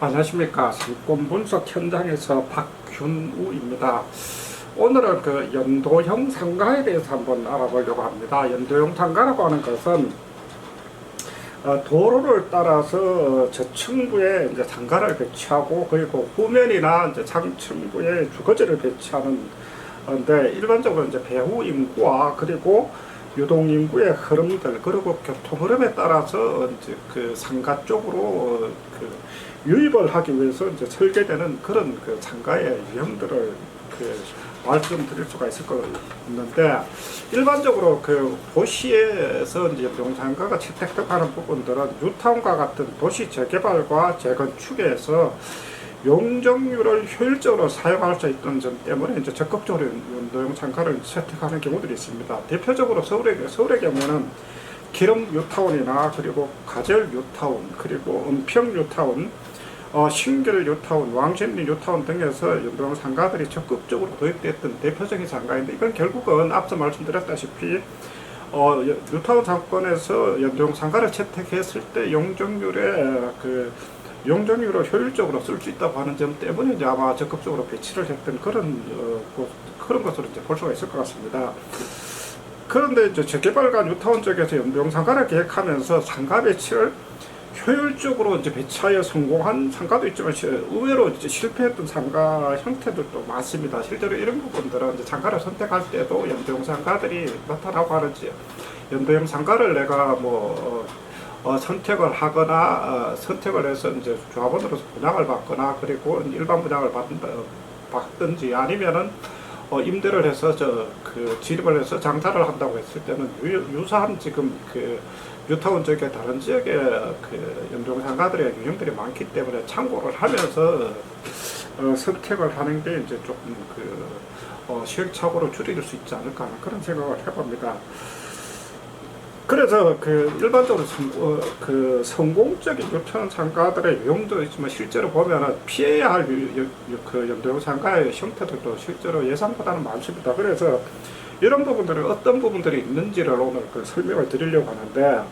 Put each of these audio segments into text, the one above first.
안녕하십니까. 상권 분석 현장에서 박균우입니다. 오늘은 그 연도형 상가에 대해서 한번 알아보려고 합니다. 연도형 상가라고 하는 것은 도로를 따라서 저층부에 이제 상가를 배치하고 그리고 후면이나 이제 상층부에 주거지를 배치하는 데 일반적으로 이제 배후 인구와 그리고 유동 인구의 흐름들 그리고 교통 흐름에 따라서 이제 그 상가 쪽으로 그 유입을 하기 위해서 이제 설계되는 그런 그 상가의 유형들을 그 말씀드릴 수가 있을 거 있는데, 일반적으로 그 도시에서 이제 용상가가 채택하는 부분들은 뉴타운과 같은 도시 재개발과 재건축에서 용적률을 효율적으로 사용할 수 있던 점 때문에 이제 적극적으로 연도형 상가를 채택하는 경우들이 있습니다. 대표적으로 서울의 경우는 기름 뉴타운이나 그리고 가절 뉴타운 그리고 은평 뉴타운, 신길 뉴타운, 왕십리 뉴타운 등에서 연도형 상가들이 적극적으로 도입됐던 대표적인 상가인데, 이건 결국은 앞서 말씀드렸다시피 뉴타운 상권에서 연도형 상가를 채택했을 때 용적률을 효율적으로 쓸 수 있다고 하는 점 때문에 이제 아마 적극적으로 배치를 했던 그런 것으로 이제 볼 수가 있을 것 같습니다. 그런데 이제 재개발과 뉴타운 쪽에서 연도형 상가를 계획하면서 상가 배치를 효율적으로 이제 배치하여 성공한 상가도 있지만 의외로 이제 실패했던 상가 형태들도 많습니다. 실제로 이런 부분들은 이제 상가를 선택할 때도 연도형 상가들이 나타나고 하는지, 연도형 상가를 내가 선택을 하거나 선택을 해서 이제 조합원으로서 분양을 받거나 그리고 일반 분양을 받든지 아니면은 임대를 해서 진입을 해서 장사를 한다고 했을 때는 유사한 지금 그 뉴타운 쪽에 다른 지역의 그 연도형 상가들의 유형들이 많기 때문에 참고를 하면서 선택을 하는 게 이제 조금 시행착오를 줄일 수 있지 않을까 하는 그런 생각을 해봅니다. 그래서 일반적으로 성공적인 뉴타운 상가들의 유형도 있지만 실제로 보면은 피해야 할 연도형 상가의 형태들도 실제로 예상보다는 많습니다. 그래서 이런 부분들은 어떤 부분들이 있는지를 오늘 설명을 드리려고 하는데,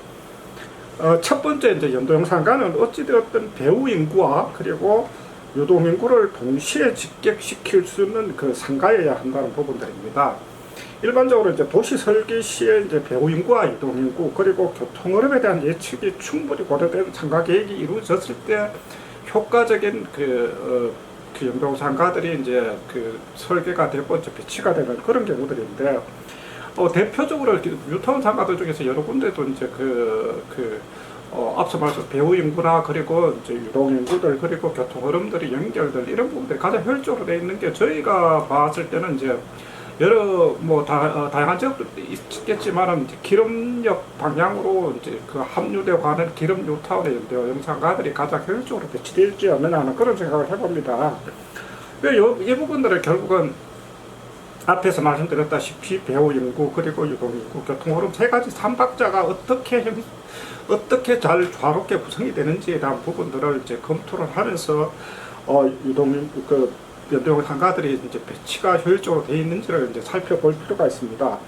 첫 번째 이제 연도형 상가는 어찌되었든 배후 인구와 그리고 유동 인구를 동시에 직격시킬 수 있는 상가여야 한다는 부분들입니다. 일반적으로 이제 도시 설계 시에 이제 배후 인구와 유동 인구 그리고 교통 흐름에 대한 예측이 충분히 고려된 상가 계획이 이루어졌을 때 효과적인 연도형 상가들이 이제 설계가 되고 이제 배치가 되는 그런 경우들인데, 대표적으로 뉴타운 상가들 중에서 여러 군데도 이제 앞서 말씀 배후 인구나 그리고 이제 유동 인구들 그리고 교통 흐름들이 연결될 이런 부분들이 가장 효율적으로 되어 있는 게, 저희가 봤을 때는 이제 여러 다양한 지역도 있겠지만은 기름역 방향으로 이제 합류되어 가는 기름 뉴타운의 연도형 상가들이 가장 효율적으로 배치되어 있지 않느냐 하는 그런 생각을 해봅니다. 이 부분들은 결국은 앞에서 말씀드렸다시피 배후 인구 그리고 유동 인구, 교통 흐름 세 가지 삼박자가 어떻게 잘 조화롭게 구성이 되는지에 대한 부분들을 이제 검토를 하면서 연도형 상가들이 이제 배치가 효율적으로 되어 있는지를 이제 살펴볼 필요가 있습니다.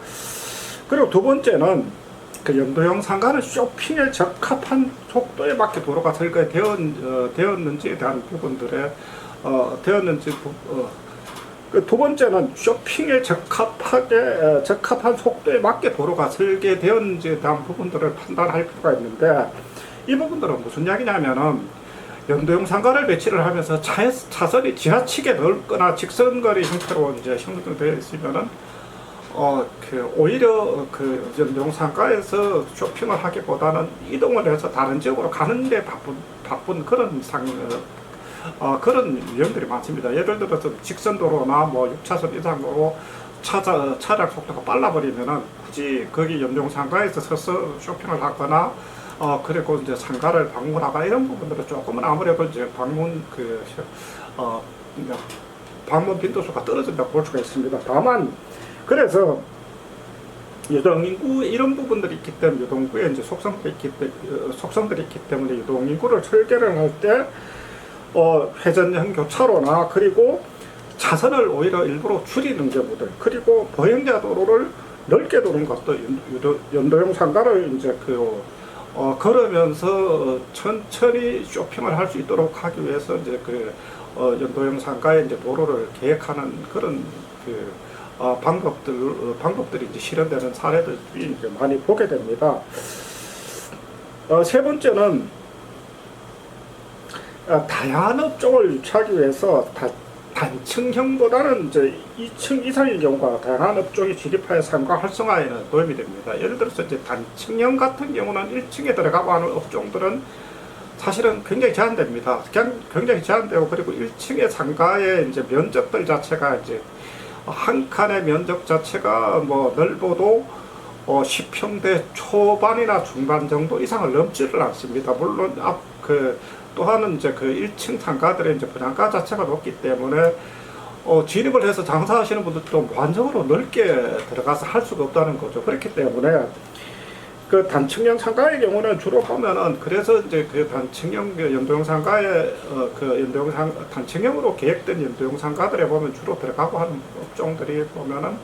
그리고 두 번째는 연도형 상가는 쇼핑에 적합한 속도에 맞게 도로가 설계되었는지에 대한 부분들에 두 번째는 쇼핑에 적합한 속도에 맞게 도로가 설계되었는지에 대한 부분들을 판단할 필요가 있는데, 이 부분들은 무슨 이야기냐면은 연도형 상가를 배치를 하면서 차선이 지나치게 넓거나 직선거리 형태로 이제 형성되어 있으면은 오히려 연도형 상가에서 쇼핑을 하기보다는 이동을 해서 다른 지역으로 가는데 바쁜 그런 유형들이 많습니다. 예를 들어서 직선도로나 6차선 이상으로 차량 속도가 빨라버리면은 굳이 거기 연도형 상가에서 서서 쇼핑을 하거나 그리고 이제 상가를 방문하거나 이런 부분들은 조금은 아무래도 이제 방문 빈도수가 떨어진다고 볼 수가 있습니다. 다만 그래서 유동 인구 이런 부분들이 있기 때문에 유동인구에 이제 속성들이 있기 때문에 유동 인구를 설계를 할 때 회전형 교차로나 그리고 차선을 오히려 일부러 줄이는 경우들, 그리고 보행자 도로를 넓게 도는 것도 연도형 상가를 이제 걸으면서 천천히 쇼핑을 할 수 있도록 하기 위해서 이제 연도형 상가의 이제 도로를 계획하는 그런 방법들이 이제 실현되는 사례들이 이제 많이 보게 됩니다. 세 번째는 다양한 업종을 유치하기 위해서 단층형보다는 이제 2층 이상의 경우가 다양한 업종이 진입하여 삶과 활성화에는 도움이 됩니다. 예를 들어서 이제 단층형 같은 경우는 1층에 들어가고 하는 업종들은 사실은 굉장히 제한됩니다. 굉장히 제한되고, 그리고 1층의 상가의 이제 면적들 자체가 이제 한 칸의 면적 자체가 뭐 넓어도 10평대 초반이나 중반 정도 이상을 넘지를 않습니다. 물론 또한은 이제 1층 상가들의 이제 분양가 자체가 높기 때문에 진입을 해서 장사하시는 분들도 완전으로 넓게 들어가서 할 수가 없다는 거죠. 그렇기 때문에 단층형 상가의 경우는 주로 보면은, 그래서 이제 단층형 연도형 상가에 단층형으로 계획된 연도형 상가들에 보면 주로 들어가고 하는 업종들이 보면은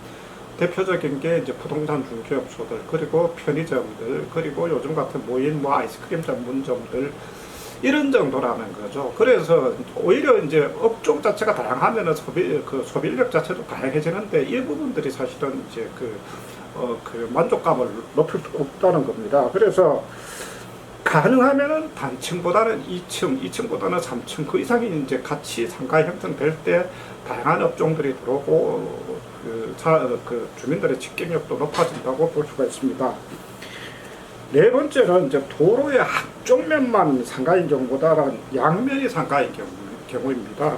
대표적인 게 이제 부동산 중개업소들, 그리고 편의점들, 그리고 요즘 같은 무인 아이스크림 전문점들, 이런 정도라는 거죠. 그래서 오히려 이제 업종 자체가 다양하면은 소비 인력 자체도 다양해지는데, 이 부분들이 사실은 이제 만족감을 높일 수 없다는 겁니다. 그래서 가능하면은 단층보다는 2층보다는 3층 그 이상이 이제 같이 상가 형성될 때 다양한 업종들이 들어오고 주민들의 집객력도 높아진다고 볼 수가 있습니다. 네 번째는 이제 도로의 한쪽 면만 상가인 경우보다는 양면이 상가인 경우입니다.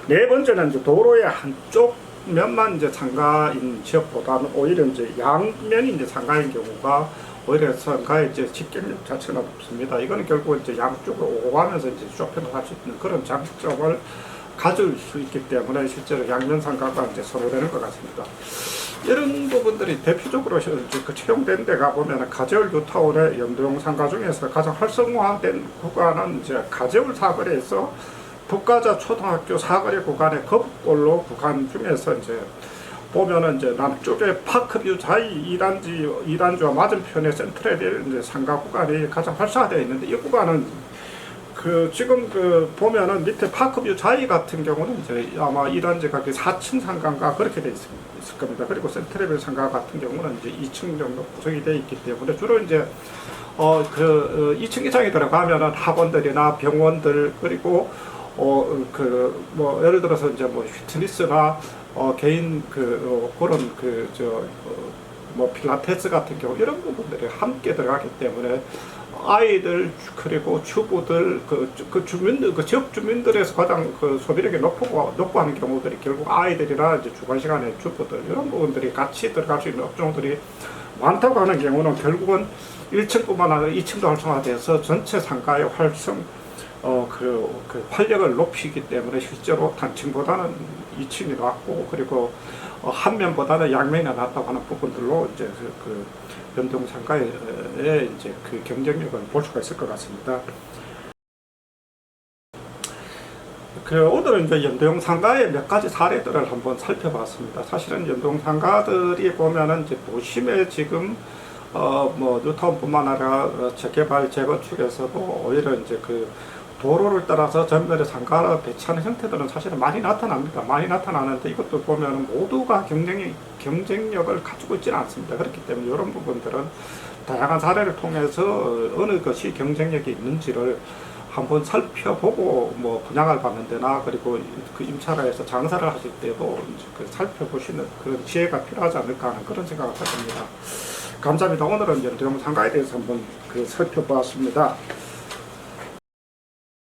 네 번째는 이제 도로의 한쪽 면만 이제 상가인 지역보다는 오히려 이제 양면이 이제 상가인 경우가 오히려 상가의 이제 집객력 자체가 높습니다. 이거는 결국 이제 양쪽으로 오고 가면서 이제 쇼핑을 할 수 있는 그런 장점을 가질 수 있기 때문에 실제로 양면 상가가 이제 선호되는 것 같습니다. 이런 부분들이 대표적으로 채용된 데가 보면 가재울 뉴타운의 연도형 상가 중에서 가장 활성화된 구간은 이제 가재울 사거리에서 북가자 초등학교 사거리 구간의 거북골로 구간 중에서 이제 보면은 이제 남쪽에 파크뷰 자이 2단지와 맞은편에 센트럴의 이제 상가 구간이 가장 활성화되어 있는데, 이 구간은 지금 보면은 밑에 파크뷰 자이 같은 경우는 이제 아마 2단지가 4층 상가인가 그렇게 되어 있을 겁니다. 그리고 센트럴의 상가 같은 경우는 이제 2층 정도 구성이 되어 있기 때문에 주로 이제 2층 이상이 들어가면은 학원들이나 병원들, 그리고 예를 들어서 이제 피트니스나 개인 그런 필라테스 같은 경우 이런 부분들이 함께 들어가기 때문에 아이들, 그리고 주부들, 주민들, 지역 주민들에서 가장 소비력이 높고 하는 경우들이 결국 아이들이나 이제 주간 시간에 주부들, 이런 부분들이 같이 들어갈 수 있는 업종들이 많다고 하는 경우는 결국은 1층뿐만 아니라 2층도 활성화돼서 전체 상가의 활력을 높이기 때문에 실제로 단층보다는 2층이 낫고, 그리고 한 면보다는 양면이 낫다고 하는 부분들로 이제 연도형 상가의 이제 경쟁력을 볼 수가 있을 것 같습니다. 오늘은 이제 연도형 상가의 몇 가지 사례들을 한번 살펴봤습니다. 사실은 연도형 상가들이 보면은 이제 도심에 지금 뉴타운뿐만 아니라 재개발, 재건축에서도 오히려 이제 도로를 따라서 전면에 상가를 배치하는 형태들은 사실은 많이 나타납니다. 많이 나타나는데 이것도 보면 모두가 경쟁력을 가지고 있지는 않습니다. 그렇기 때문에 이런 부분들은 다양한 사례를 통해서 어느 것이 경쟁력이 있는지를 한번 살펴보고 분양을 받는 데나, 그리고 임차가에서 장사를 하실 때도 살펴보시는 그런 지혜가 필요하지 않을까 하는 그런 생각을 해봅니다. 감사합니다. 오늘은 연도형 상가에 대해서 한번 살펴보았습니다.